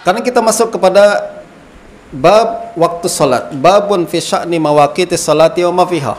Sekarang kita masuk kepada bab waktu salat. Babun fi sya'ni mawaqiti salati wa ma fiha.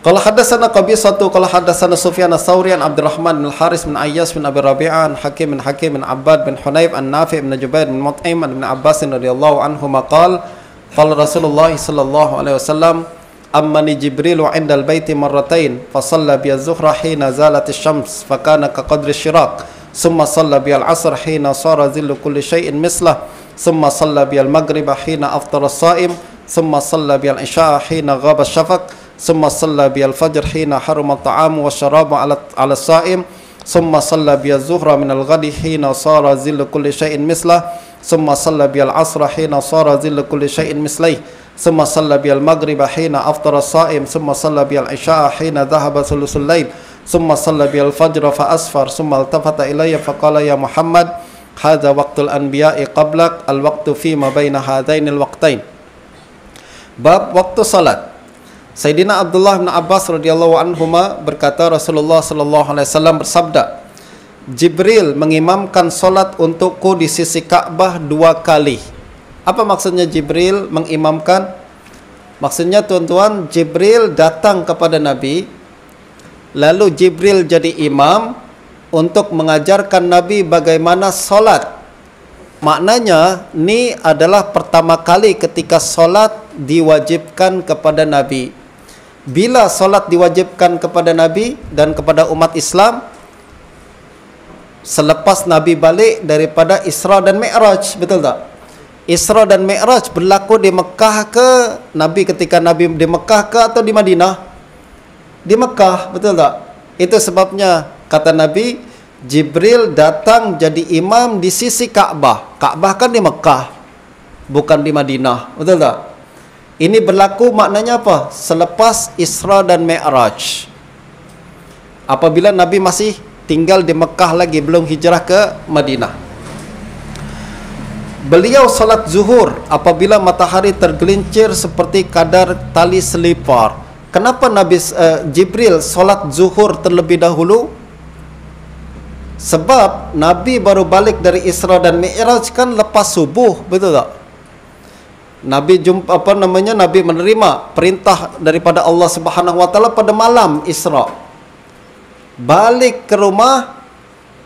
Qala hadatsana Qabisatu qala hadatsana Sufyan ats-Tsauri an Abdurrahman bin Al-Haris bin Ayyas bin Abi Rabi'ah an Hakim bin Abbad bin Hunayf an Nafi' bin Jubair bin Mut'im an Ibn Abbas radhiyallahu anhuma qala qala Rasulullah sallallahu alaihi wasallam ammani Jibril 'inda al-baiti marratain fa shalla bi az-zuhra hina zalat asy-syams fa kana ka qadri asy-shiraq ثم صلى بها العصر حين صار ظل كل شيء مثله ثم صلى بها المغرب حين أفطر الصائم ثم صلى بها العشاء حين غاب الشفق ثم صلى بها الفجر حين حرم الطعام والشراب على الصائم ثم صلى بها الظهر من الغد حين صار ظل كل شيء مثله ثم صلى بها العصر حين صار ظل كل شيء مثله ثم صلى بها المغرب حين أفطر الصائم ثم صلى بها العشاء حين ذهب ثلث الليل ثم صلى بها الفجر فأسفر ثم التفت إلي فقال يا محمد هذا وقت الأنبياء قبلك الوقت فيما بين هذين الوقتين. Bab waktu salat. Sayyidina Abdullah bin Abbas radhiyallahu anhuma berkata Rasulullah sallallahu alaihi wasallam bersabda, Jibril mengimamkan salat untukku di sisi Ka'bah 2 kali. Apa maksudnya Jibril mengimamkan? Maksudnya tuan-tuan, Jibril datang kepada Nabi, lalu Jibril jadi imam untuk mengajarkan Nabi bagaimana solat. Maknanya, ini adalah pertama kali ketika solat diwajibkan kepada Nabi. Bila solat diwajibkan kepada Nabi dan kepada umat Islam? Selepas Nabi balik daripada Isra dan Mi'raj, betul tak? Isra dan Mi'raj berlaku di Mekah ke Nabi ketika Nabi di Mekah ke atau di Madinah? Di Mekah, betul tak? Itu sebabnya kata Nabi, Jibril datang jadi imam di sisi Ka'bah. Ka'bah kan di Mekah, bukan di Madinah, betul tak? Ini berlaku maknanya apa? Selepas Isra dan Mi'raj. Apabila Nabi masih tinggal di Mekah lagi, belum hijrah ke Madinah. Beliau salat zuhur apabila matahari tergelincir seperti kadar tali selipar. Kenapa Nabi Jibril solat zuhur terlebih dahulu? Sebab Nabi baru balik dari Isra dan Mi'raj kan lepas subuh, betul tak? Nabi Nabi menerima perintah daripada Allah Subhanahu wa taala pada malam Isra. Balik ke rumah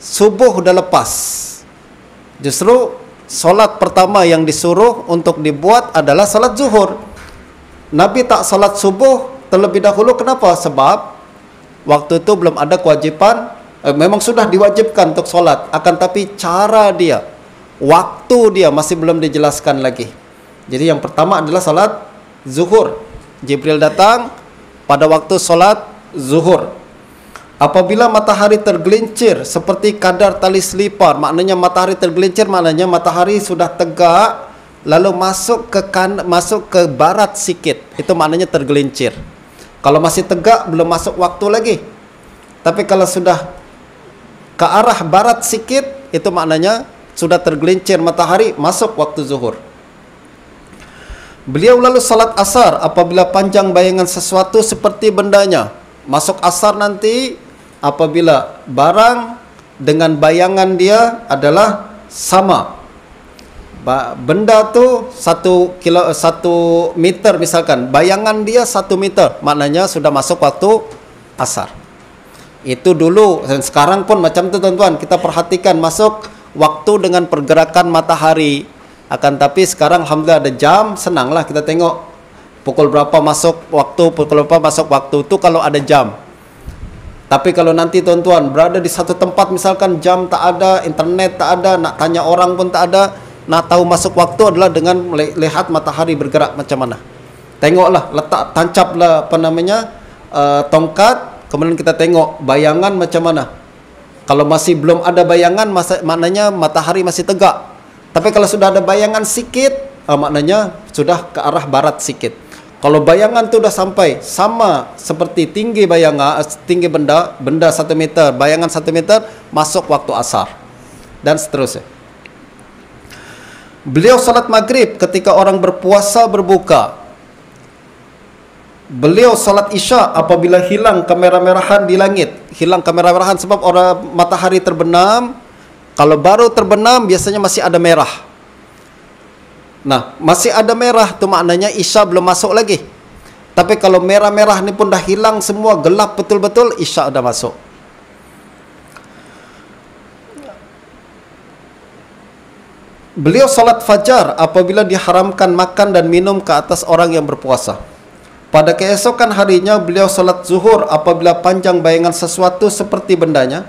subuh dah lepas. Justru solat pertama yang disuruh untuk dibuat adalah solat zuhur. Nabi tak solat subuh terlebih dahulu. Kenapa? Sebab waktu itu belum ada kewajipan, memang sudah diwajibkan untuk solat, akan tapi cara dia, waktu dia masih belum dijelaskan lagi. Jadi yang pertama adalah solat zuhur. Jibril datang pada waktu solat zuhur. Apabila matahari tergelincir seperti kadar tali selipar, maknanya matahari tergelincir, maknanya matahari sudah tegak lalu masuk ke barat sikit, itu maknanya tergelincir. Kalau masih tegak, belum masuk waktu lagi. Tapi kalau sudah ke arah barat sikit, itu maknanya sudah tergelincir matahari, masuk waktu zuhur. Beliau lalu salat asar apabila panjang bayangan sesuatu seperti bendanya. Masuk asar nanti apabila barang dengan bayangan dia adalah sama. Benda tu 1 meter misalkan, bayangan dia 1 meter, maknanya sudah masuk waktu asar. Itu dulu, dan sekarang pun macam tu tuan-tuan. Kita perhatikan masuk waktu dengan pergerakan matahari. Akan tapi sekarang alhamdulillah ada jam, senanglah kita tengok pukul berapa masuk waktu, pukul berapa masuk waktu tu kalau ada jam. Tapi kalau nanti tuan-tuan berada di satu tempat, misalkan jam tak ada, internet tak ada, nak tanya orang pun tak ada, nak tahu masuk waktu adalah dengan lihat matahari bergerak macam mana. Tengoklah, tancaplah tongkat, kemudian kita tengok bayangan macam mana. Kalau masih belum ada bayangan, maknanya matahari masih tegak. Tapi kalau sudah ada bayangan sikit, maknanya sudah ke arah barat sikit. Kalau bayangan tu dah sampai sama seperti tinggi benda 1 meter, bayangan 1 meter, masuk waktu asar dan seterusnya. Beliau salat maghrib ketika orang berpuasa berbuka. Beliau salat isya apabila hilang kemerah-merahan di langit. Hilang kemerah-merahan sebab orang matahari terbenam, Kalau baru terbenam biasanya masih ada merah. Nah, masih ada merah tu maknanya Isya belum masuk lagi. Tapi kalau merah-merah ni pun dah hilang semua, gelap betul-betul, Isya dah masuk. Beliau salat fajar apabila diharamkan makan dan minum ke atas orang yang berpuasa. Pada keesokan harinya beliau salat zuhur apabila panjang bayangan sesuatu seperti bendanya.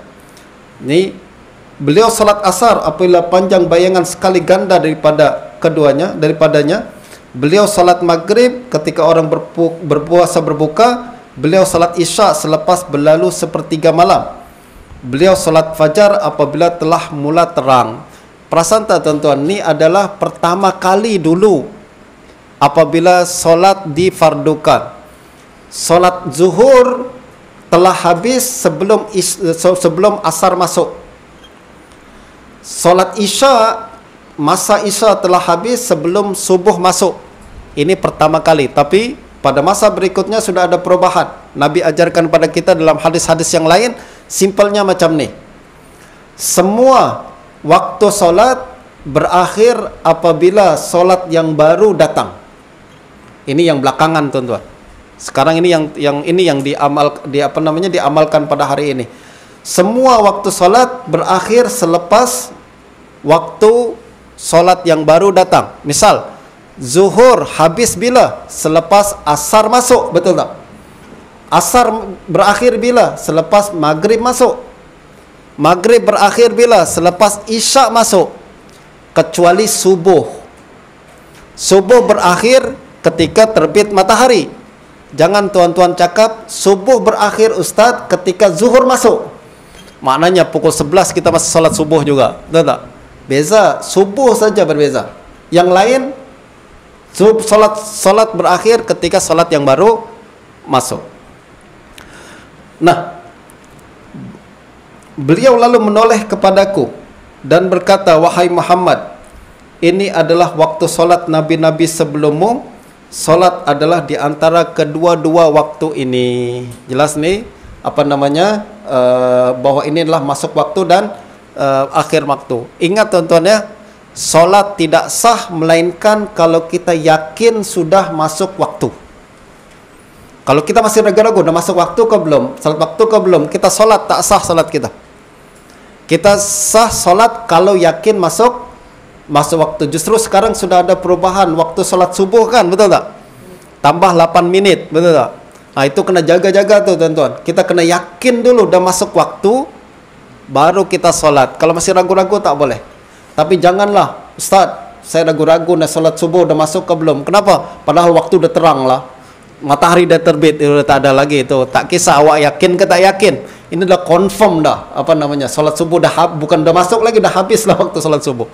Ni beliau salat asar apabila panjang bayangan sekali ganda daripadanya. Beliau salat maghrib ketika orang berpuasa berbuka. Beliau salat isya selepas berlalu sepertiga malam. Beliau salat fajar apabila telah mula terang. Perasan tak tuan-tuan, ni adalah pertama kali dulu apabila solat difardukan. Solat zuhur telah habis sebelum asar masuk. Solat isya, masa isya telah habis sebelum subuh masuk. Ini pertama kali, tapi pada masa berikutnya sudah ada perubahan. Nabi ajarkan pada kita dalam hadis-hadis yang lain, simpelnya macam ni. Semua waktu solat berakhir apabila solat yang baru datang. Ini yang belakangan, tuan-tuan. Sekarang ini yang diamalkan pada hari ini. Semua waktu solat berakhir selepas waktu solat yang baru datang. Misal, zuhur habis bila? Selepas asar masuk, betul tak? Asar berakhir bila? Selepas maghrib masuk. Maghrib berakhir bila? Selepas isyak masuk. Kecuali subuh. Subuh berakhir ketika terbit matahari. Jangan tuan-tuan cakap subuh berakhir ustaz ketika zuhur masuk. Maknanya pukul 11 kita masih salat subuh juga. Betul tak? Beza, subuh saja berbeza. Yang lain salat berakhir ketika salat yang baru masuk. Nah, beliau lalu menoleh kepadaku dan berkata, wahai Muhammad, ini adalah waktu solat nabi-nabi sebelummu. Solat adalah di antara kedua-dua waktu ini. Jelas ni bahwa ini adalah masuk waktu dan akhir waktu. Ingat tuan-tuan ya, solat tidak sah melainkan kalau kita yakin sudah masuk waktu. Kalau kita masih ragu-ragu, dah masuk waktu ke belum, salat waktu ke belum, kita solat, tak sah solat kita. Kita sah solat kalau yakin masuk waktu. Justru sekarang sudah ada perubahan waktu solat subuh kan, betul tak? Tambah 8 minit, betul tak? Nah, itu kena jaga-jaga tuh tuan-tuan. Kita kena yakin dulu dah masuk waktu, baru kita solat. Kalau masih ragu-ragu tak boleh. Tapi janganlah, Ustaz, saya ragu-ragu nak solat subuh dah masuk ke belum. Kenapa? Padahal waktu dah terang lah. Matahari dah terbit, dah tak ada lagi itu. Tak kisah awak yakin ke tak yakin. Ini dah confirm dah. Solat subuh dah bukan dah masuk lagi, dah habis lah waktu solat subuh.